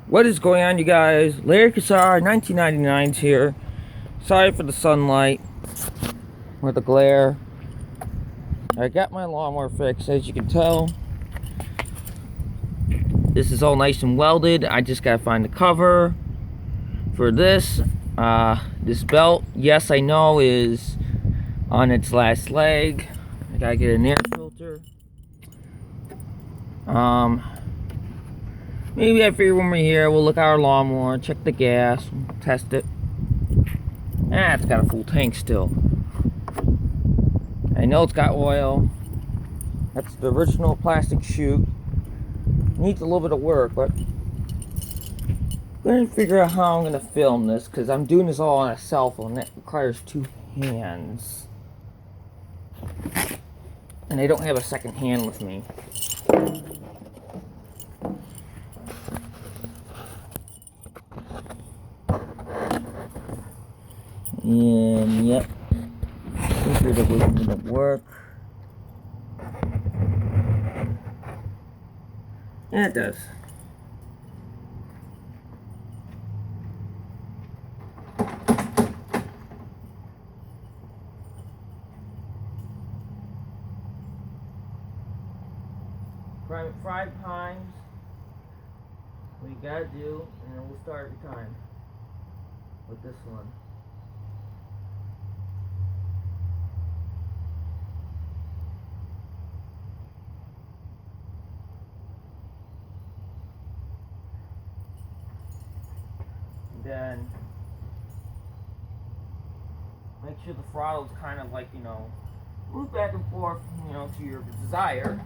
What is going on, you guys? Larry Kassar, 1999's here. Sorry for the sunlight or the glare. I got my lawnmower fixed, as you can tell. This is all nice and welded. I just gotta find the cover for this. This belt, yes, I know, is on its last leg. I gotta get an air filter. Maybe I figure when we're here, we'll look at our lawnmower, check the gas, test it. It's got a full tank still. I know it's got oil. That's the original plastic chute. Needs a little bit of work, but I'm going to figure out how I'm going to film this, because I'm doing this all on a cell phone. That requires two hands. And I don't have a second hand with me. And yep, figured it wasn't gonna work. Yeah, it does. Fried times. What you gotta do, and then we'll start every time with this one. Then make sure the throttle's kind of like, move back and forth, to your desire.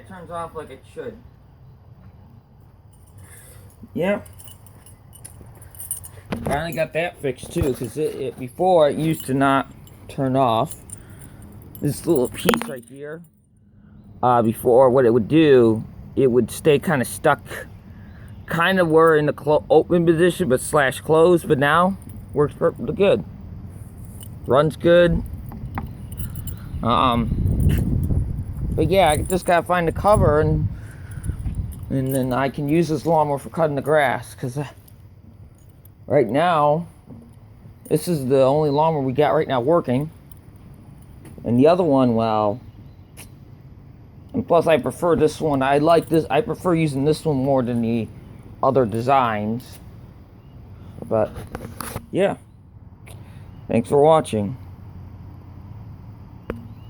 Turns off like it should. Yep. Finally got that fixed too, because it before it used to not turn off. This little piece right here. Before, what it would do, it would stay kind of stuck, kind of were in the open position, but slash closed. But now works perfectly good. Runs good. But yeah, I just gotta find the cover, and then I can use this lawnmower for cutting the grass, because right now this is the only lawnmower we got right now working, and the other one, well, and plus I prefer this one. I like this. I prefer using this one more than the other designs. But yeah, thanks for watching.